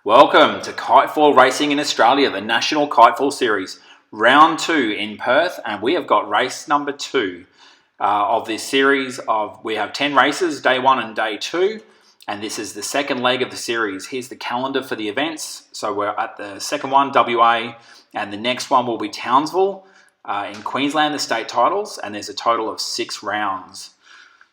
Welcome to Kitefall Racing in Australia, the National Kitefall Series, round 2 in Perth, and we have got race number 2 of this series. We have 10 races, day 1 and day 2, and this is the second leg of the series. Here's the calendar for the events. So we're at the second one, WA, and the next one will be Townsville in Queensland, the state titles, and there's a total of 6 rounds.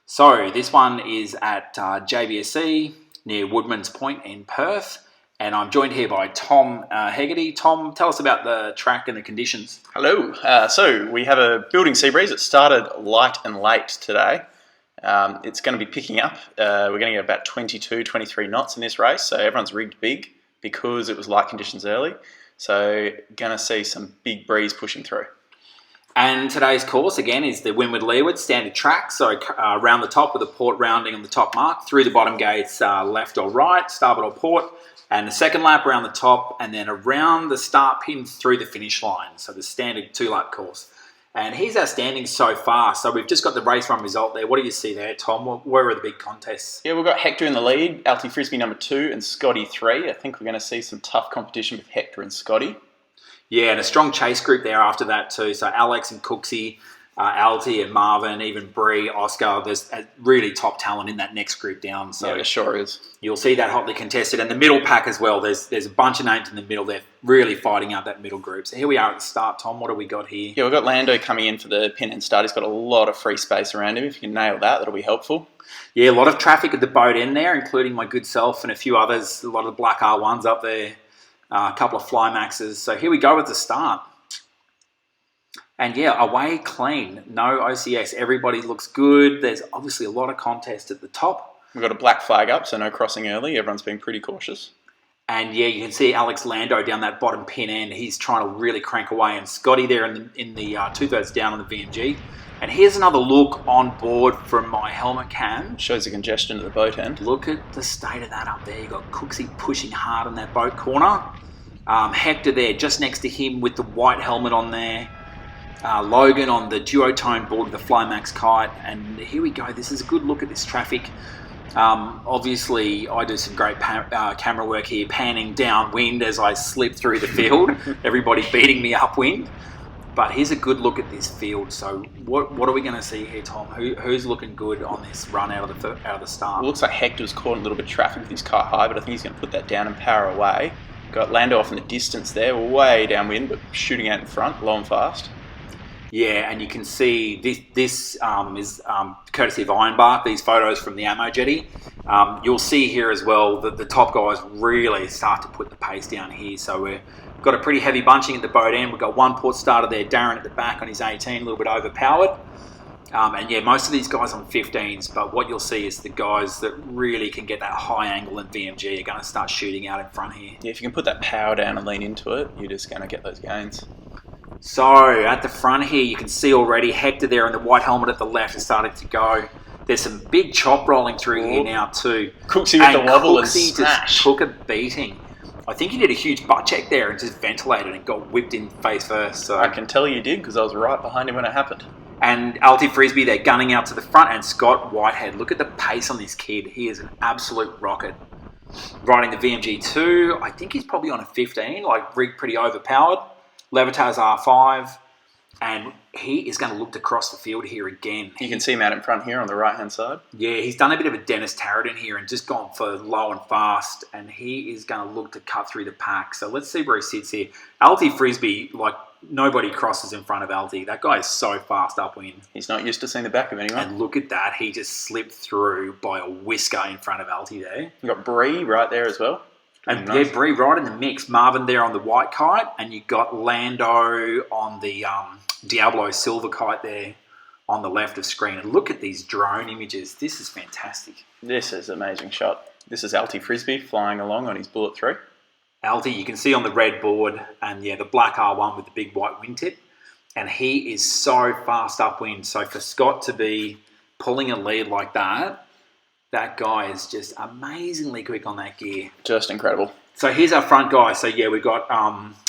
So this one is at JBSC near Woodman's Point in Perth. And I'm joined here by Tom Hegarty. Tom, tell us about the track and the conditions. Hello. So we have a building sea breeze. It started light and late today. It's going to be picking up. We're going to get about 22, 23 knots in this race. So everyone's rigged big because it was light conditions early. So going to see some big breeze pushing through. And today's course, again, is the windward-leeward standard track. So around the top with a port rounding on the top mark, through the bottom gates, left or right, starboard or port, and the second lap around the top, and then around the start pin through the finish line. So the standard 2-lap course. And here's our standings so far. So we've just got the race run result there. What do you see there, Tom? Where are the big contests? Yeah, we've got Hector in the lead, Alti Frisbee number 2, and Scotty 3. I think we're going to see some tough competition with Hector and Scotty. Yeah, and a strong chase group there after that too. So Alex and Cooksey, Alti and Marvin, even Bree, Oscar. There's a really top talent in that next group down. So yeah, it sure is. You'll see that hotly contested. And the middle pack as well. There's a bunch of names in the middle. They're really fighting out that middle group. So here we are at the start, Tom. What have we got here? Yeah, we've got Lando coming in for the pin and start. He's got a lot of free space around him. If you can nail that, that'll be helpful. Yeah, a lot of traffic at the boat end there, including my good self and a few others. A lot of the black R1s up there. A couple of Flymaxes. So here we go at the start. And yeah, away clean. No OCS. Everybody looks good. There's obviously a lot of contest at the top. We've got a black flag up, so no crossing early. Everyone's been pretty cautious. And yeah, you can see Alex Lando down that bottom pin end. He's trying to really crank away. And Scotty there in the 2/3 down on the VMG. And here's another look on board from my helmet cam. Shows the congestion at the boat end. Look at the state of that up there. You've got Cooksey pushing hard on that boat corner. Hector there just next to him with the white helmet on there. Logan on the duotone board with the Flymax kite. And here we go. This is a good look at this traffic. Obviously, I do some great camera work here, panning downwind as I slip through the field. Everybody beating me upwind. But here's a good look at this field. So what are we going to see here, Tom? Who's looking good on this run out of the start? It looks like Hector's caught a little bit of traffic with his kite high, but I think he's going to put that down and power away. Got Lando off in the distance there, way downwind, but shooting out in front, low and fast. Yeah, and you can see this is courtesy of Ironbark, these photos from the ammo jetty. You'll see here as well that the top guys really start to put the pace down here. So we've got a pretty heavy bunching at the boat end. We've got one port starter there, Darren at the back on his 18, a little bit overpowered. And yeah, most of these guys on 15s, but what you'll see is the guys that really can get that high angle in VMG are going to start shooting out in front here. Yeah, if you can put that power down and lean into it, you're just going to get those gains. So at the front here, you can see already Hector there in the white helmet at the left is starting to go. There's some big chop rolling through here now too. Cooksey with the wobble and Cooksey smash. Just took a beating. I think he did a huge butt check there and just ventilated and got whipped in face first. So I can tell you did because I was right behind him when it happened. And Alti Frisbee, they're gunning out to the front, and Scott Whitehead. Look at the pace on this kid. He is an absolute rocket. Riding the VMG2, I think he's probably on a 15, like rigged pretty overpowered. Levitas R5, and he is going to look to cross the field here again. You can see him out in front here on the right-hand side. Yeah, he's done a bit of a Dennis Tarradin here and just gone for low and fast, and he is going to look to cut through the pack. So let's see where he sits here. Alti Frisbee, like, nobody crosses in front of Alti. That guy is so fast upwind. He's not used to seeing the back of anyone. And look at that. He just slipped through by a whisker in front of Alti there. You've got Bree right there as well. And nice. yeah, Bree right in the mix. Marvin there on the white kite, and you got Lando on the Diablo silver kite there on the left of screen. And look at these drone images. This is fantastic. This is an amazing shot. This is Alti Frisbee flying along on his Bullet 3. Alti, you can see on the red board, and yeah, the black R1 with the big white wingtip. And he is so fast upwind. So for Scott to be pulling a lead like that guy is just amazingly quick on that gear. Just incredible. So here's our front guy. So yeah, we've got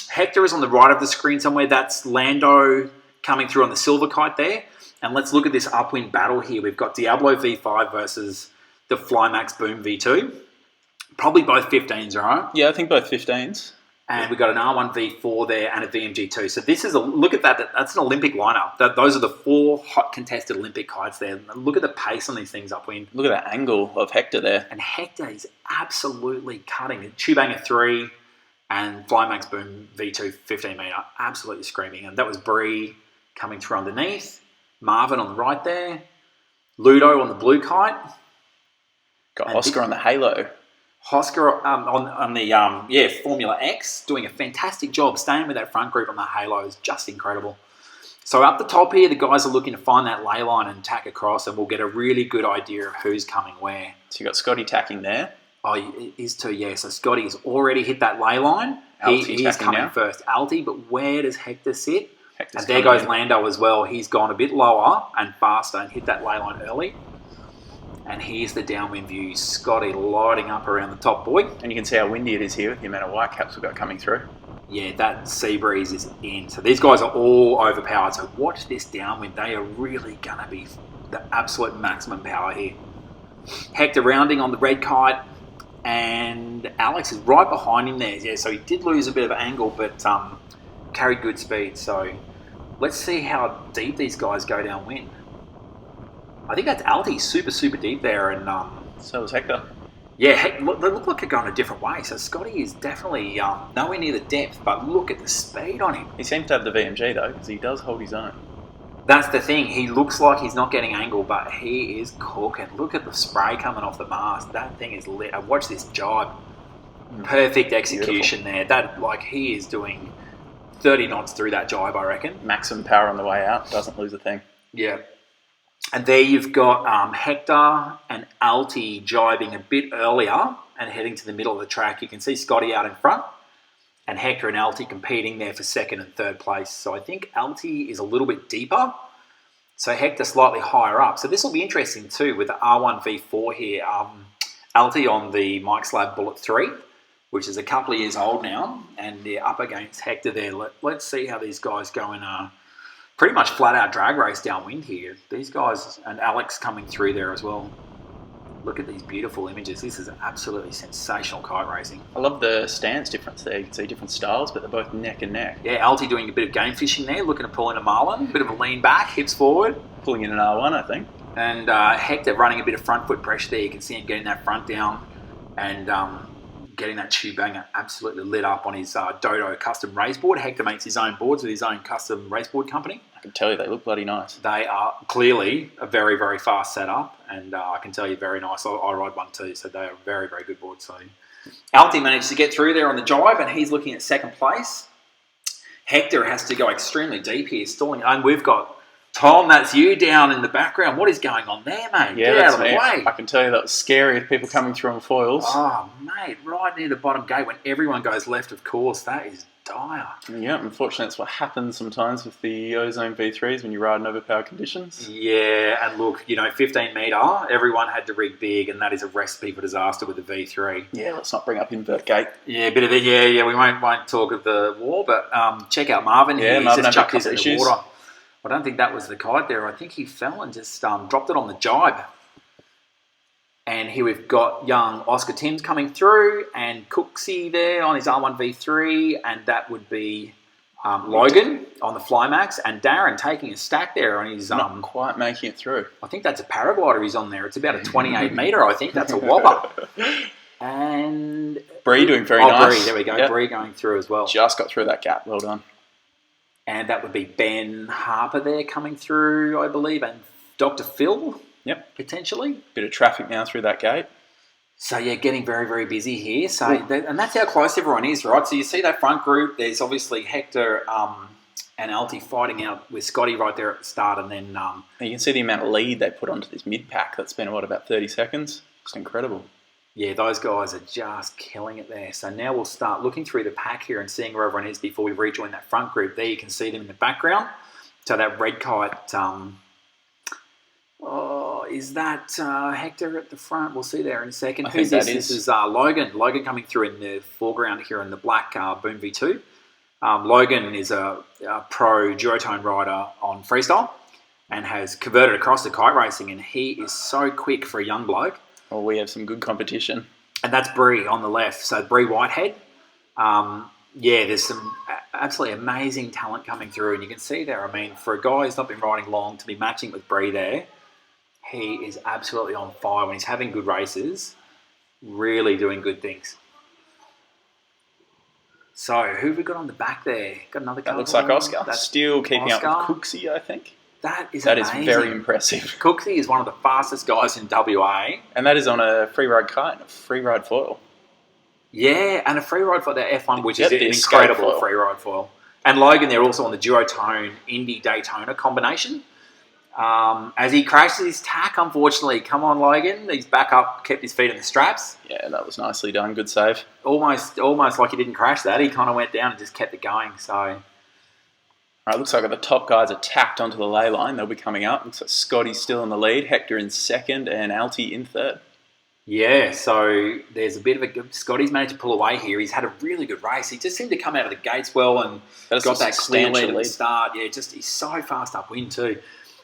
Hector is on the right of the screen somewhere. That's Lando coming through on the silver kite there. And let's look at this upwind battle here. We've got Diablo V5 versus the Flymax Boom V2. Probably both 15s, all right? Yeah, I think both 15s. And we've got an R1 V4 there and a VMG2. So this is look at that. That's an Olympic lineup. Those are the 4 hot contested Olympic kites there. Look at the pace on these things upwind. Look at that angle of Hector there. And Hector is absolutely cutting it. Tubanger 3 and Flymax Boom V2 15 metre. Absolutely screaming. And that was Bree coming through underneath. Marvin on the right there. Ludo on the blue kite. Got Oscar on the halo. Hosker on the Formula X, doing a fantastic job staying with that front group on the halo is just incredible. So up the top here, the guys are looking to find that ley line and tack across, and we'll get a really good idea of who's coming where. So you got Scotty tacking there. Oh, he is too, yeah. So Scotty's already hit that ley line. He's coming now. First. Alti, but where does Hector sit? Hector's and there goes Lando as well. He's gone a bit lower and faster and hit that ley line early. And here's the downwind view. Scotty lighting up around the top buoy. And you can see how windy it is here with the amount of white caps we've got coming through. Yeah, that sea breeze is in. So these guys are all overpowered. So watch this downwind. They are really going to be the absolute maximum power here. Hector rounding on the red kite. And Alex is right behind him there. Yeah, so he did lose a bit of angle, but carried good speed. So let's see how deep these guys go downwind. I think that's Alti, super, super deep there. And so was Hector. Yeah, they look like they're going a different way. So Scotty is definitely nowhere near the depth, but look at the speed on him. He seems to have the VMG though, because he does hold his own. That's the thing. He looks like he's not getting angle, but he is cooking. Look at the spray coming off the mast. That thing is lit. Watch this jibe. Perfect execution there. That he is doing 30 knots through that jibe, I reckon. Maximum power on the way out. Doesn't lose a thing. Yeah. And there you've got Hector and Alti jibing a bit earlier and heading to the middle of the track. You can see Scotty out in front and Hector and Alti competing there for second and third place. So I think Alti is a little bit deeper. So Hector slightly higher up. So this will be interesting too with the R1 V4 here. Alti on the Mike's Lab Bullet 3, which is a couple of years old now. And they're up against Hector there. Let's see how these guys go in pretty much flat-out drag race downwind here. These guys and Alex coming through there as well. Look at these beautiful images. This is absolutely sensational kite racing. I love the stance difference there. You can see different styles, but they're both neck and neck. Yeah, Alti doing a bit of game fishing there, looking to pull in a marlin, bit of a lean back, hips forward. Pulling in an R1, I think. And Hector running a bit of front foot pressure there. You can see him getting that front down and getting that tube banger absolutely lit up on his Dodo custom race board. Hector makes his own boards with his own custom race board company. I can tell you they look bloody nice. They are clearly a very, very fast setup, and I can tell you very nice. I ride one too, so they are very, very good boards. So Alti managed to get through there on the jibe, and he's looking at second place. Hector has to go extremely deep here, stalling, and we've got Tom, that's you down in the background. What is going on there, mate? Yeah, get out of me. the way. I can tell you that was scary with people coming through on foils. Oh, mate, right near the bottom gate when everyone goes left, of course. That is dire. Yeah, unfortunately, that's what happens sometimes with the Ozone V3s when you ride in overpowered conditions. Yeah, and look, 15 metre, everyone had to rig big, and that is a recipe for disaster with the V3. Yeah, let's not bring up invert gate. Yeah, a bit of it. Yeah, we won't talk of the war, but check out Marvin. Yeah, He's Marvin just had chucked his in the issues. water. I don't think that was the kite there. I think he fell and just dropped it on the jibe. And here we've got young Oscar Timms coming through and Cooksey there on his R1 V3, and that would be Logan on the Flymax, and Darren taking a stack there on his... Not quite making it through. I think that's a paraglider he's on there. It's about a 28 metre, I think. That's a whopper. And... Bree doing very nice. Bree, there we go. Yep. Bree going through as well. Just got through that gap. Well done. And that would be Ben Harper there coming through, I believe, and Dr. Phil, potentially. Bit of traffic now through that gate. So, yeah, getting very, very busy here. So, and that's how close everyone is, right? So you see that front group. There's obviously Hector and Alti fighting out with Scotty right there at the start. And then... you can see the amount of lead they put onto this mid-pack. That's been, about 30 seconds? It's incredible. Yeah, those guys are just killing it there. So now we'll start looking through the pack here and seeing where everyone is before we rejoin that front group. There you can see them in the background. So that red kite, is that Hector at the front? We'll see there in a second. Who's this? This is Logan. Logan coming through in the foreground here in the black Boom V2. Logan is a pro duotone rider on freestyle and has converted across to kite racing, and he is so quick for a young bloke. Well, we have some good competition. and that's Bree on the left. So Bree Whitehead. There's some absolutely amazing talent coming through, and you can see there. I mean, for a guy who's not been riding long to be matching with Bree there, he is absolutely on fire when he's having good races, really doing good things. So, who have we got on the back there? Got another That looks like Oscar. That's still keeping up with Cooksey, I think. That is amazing. Very impressive. Cooksey is one of the fastest guys in WA. And that is on a free ride kite, a free ride foil. Yeah, and a free ride for the F1, which is an incredible free ride foil. And Logan, they're also on the duotone Indy Daytona combination. As he crashes his tack, unfortunately. Come on, Logan. He's back up, kept his feet in the straps. Yeah, that was nicely done. Good save. Almost like he didn't crash that. He kind of went down and just kept it going. So, all right, looks like the top guys are tacked onto the lay line. They'll be coming up. Looks like Scotty's still in the lead, Hector in second, and Alty in third. Yeah, so there's a bit of a... Scotty's managed to pull away here. He's had a really good race. He just seemed to come out of the gates well and got that clear lead at the start. Yeah, he's so fast upwind too.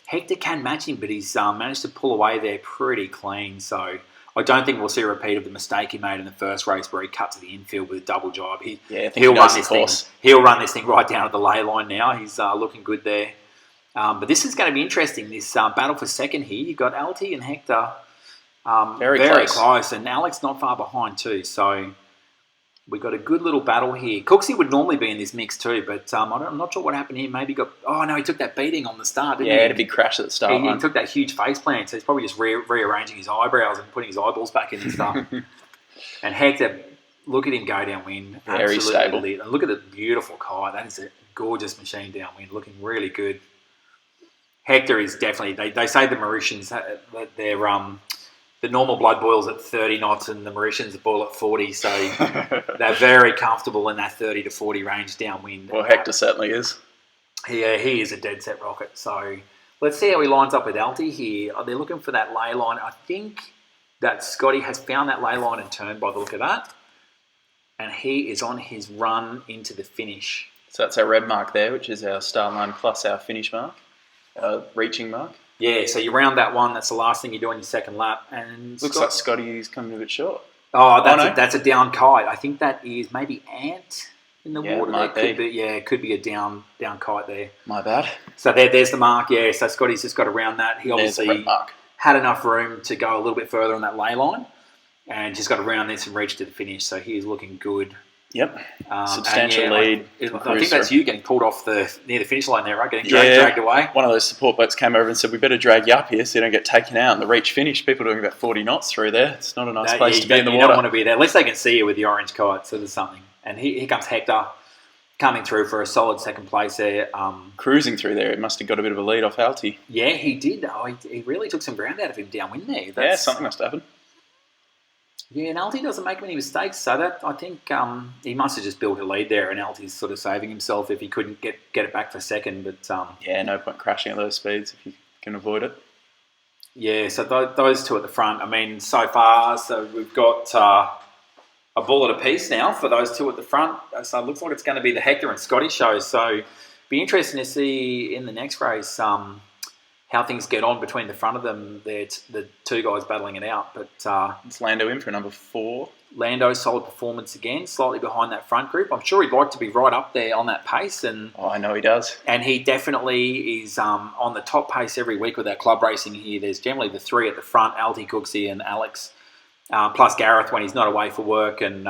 Hector can match him, but he's managed to pull away there pretty clean. So I don't think we'll see a repeat of the mistake he made in the first race where he cut to the infield with a double jibe. He'll run this thing right down at the lay line now. He's looking good there. But this is going to be interesting, this battle for second here. You've got Alty and Hector very close, and Alex not far behind too. So we've got a good little battle here. Cooksey would normally be in this mix too, but I'm not sure what happened here. Maybe he took that beating on the start, didn't he? Yeah, he had a big crash at the start. He took that huge face plant, so he's probably just rearranging his eyebrows and putting his eyeballs back in and stuff. And Hector, look at him go downwind. Very stable. Lit. And look at the beautiful kite. That is a gorgeous machine downwind, looking really good. Hector is definitely, they say the Mauritians, that they're... The normal blood boils at 30 knots and the Mauritians boil at 40, so they're very comfortable in that 30 to 40 range downwind. Well, Hector certainly is. Yeah, he is a dead set rocket. So let's see how he lines up with Alty here. They're looking for that lay line. I think that Scotty has found that lay line and turned by the look of that. And he is on his run into the finish. So that's our red mark there, which is our start line plus our finish mark, reaching mark. Yeah, so you round that one. That's the last thing you do on your second lap. And looks like Scotty's coming a bit short. Oh, that's a down kite. I think that is maybe ant in the water. It could be a down kite there. My bad. So there's the mark. Yeah, so Scotty's just got around that. He obviously had enough room to go a little bit further on that lay line, and just got around this and reached to the finish. So he's looking good. Yep. Substantial lead. I think that's you getting pulled off near the finish line there, right? Getting dragged away. One of those support boats came over and said, we better drag you up here so you don't get taken out. And the reach finish, people doing about 40 knots through there. It's not a nice place to be in the water. You don't want to be there. At least they can see you with the orange kite, so there's something. And here comes Hector coming through for a solid second place there. Cruising through there. It must have got a bit of a lead off Alty. Yeah, he did. He really took some ground out of him downwind there. Yeah, something must happen. Yeah, and Alty doesn't make many mistakes, so that I think he must have just built a lead there, and Alty's sort of saving himself if he couldn't get it back for second. But no point crashing at those speeds if you can avoid it. Yeah, so those two at the front. I mean, so far, so we've got a bullet apiece now for those two at the front. So it looks like it's going to be the Hector and Scotty show. So be interesting to see in the next race how things get on between the front of them. They're the two guys battling it out. But it's Lando in for number 4. Lando's solid performance again, slightly behind that front group. I'm sure he'd like to be right up there on that pace. I know he does. And he definitely is on the top pace every week with our club racing here. There's generally the 3 at the front, Alty, Cooksey and Alex, plus Gareth when he's not away for work, and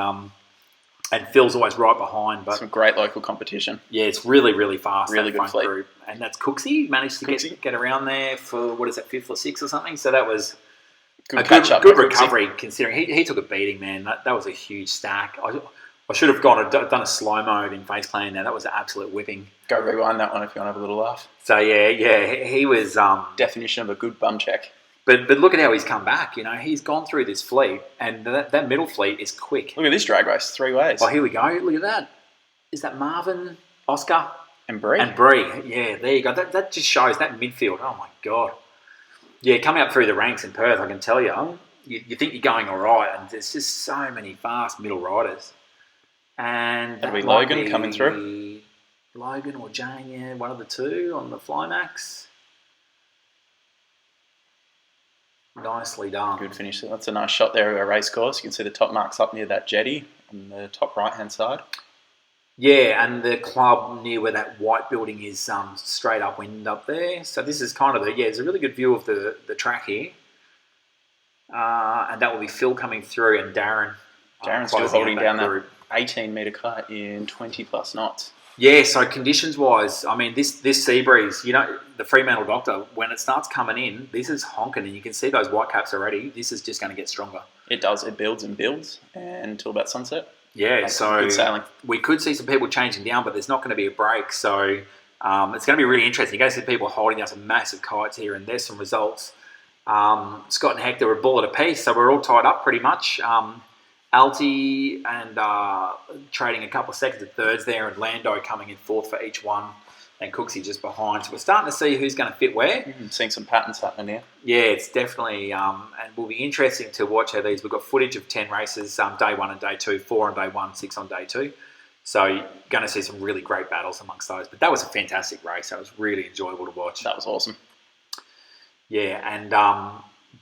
Phil's always right behind. But some great local competition. Yeah, it's really, really fast. Really good fleet. Group. And that's Cooksey. Managed to get around there for, 5th or 6th or something. So that was good recovery considering he took a beating, man. That was a huge stack. I should have done a slow-mo in face planning there. That was an absolute whipping. Go rewind that one if you want to have a little laugh. So yeah, he was... definition of a good bum check. But look at how he's come back. You know, he's gone through this fleet, and that middle fleet is quick. Look at this drag race, 3 ways. Oh, here we go. Look at that. Is that Marvin, Oscar? And Bree. Yeah, there you go. That just shows that midfield. Oh, my God. Yeah, coming up through the ranks in Perth, I can tell you, you think you're going all right, and there's just so many fast middle riders. And that'll be Logan coming through. Logan or Jane, yeah, one of the two on the Flymax. Nicely done. Good finish. That's a nice shot there of a race course. You can see the top marks up near that jetty on the top right-hand side. Yeah, and the club near where that white building is, straight upwind up there. So this is kind of there's a really good view of the track here. And that will be Phil coming through and Darren. Darren's still holding down that 18-metre kite in 20-plus knots. Yeah, so conditions-wise, I mean, this sea breeze, the Fremantle Doctor, when it starts coming in, this is honking, and you can see those white caps already. This is just going to get stronger. It does. It builds and builds until about sunset. Yeah, so good sailing. We could see some people changing down, but there's not going to be a break. So it's going to be really interesting. You're going to see people holding down some massive kites here, and there's some results. Scott and Hector were a bullet apiece, so we're all tied up pretty much. Alti and trading a couple of seconds at thirds there, and Lando coming in fourth for each one, and Cooksey just behind. So we're starting to see who's going to fit where. Seeing some patterns happening here. Yeah, it's definitely, and will be interesting to watch how these. We've got footage of 10 races, day 1 and day 2, 4 on day 1, 6 on day 2. So you're going to see some really great battles amongst those. But that was a fantastic race. That was really enjoyable to watch. That was awesome. Yeah, and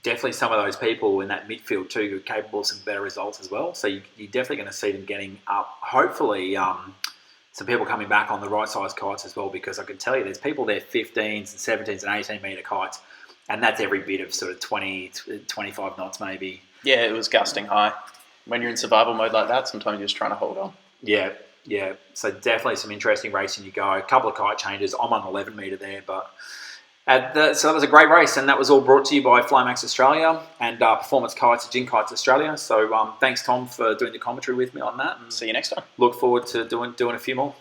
definitely some of those people in that midfield too who are capable of some better results as well. So you're definitely going to see them getting up. Hopefully, some people coming back on the right size kites as well, because I can tell you there's people there 15s and 17s and 18-metre kites, and that's every bit of sort of 20, 25 knots maybe. Yeah, it was gusting high. When you're in survival mode like that, sometimes you're just trying to hold on. Yeah. So definitely some interesting racing you go. A couple of kite changes. I'm on 11-metre there, but... so that was a great race, and that was all brought to you by Flymax Australia and Performance Kites, Gin Kites Australia. So thanks, Tom, for doing the commentary with me on that. And see you next time. Look forward to doing a few more.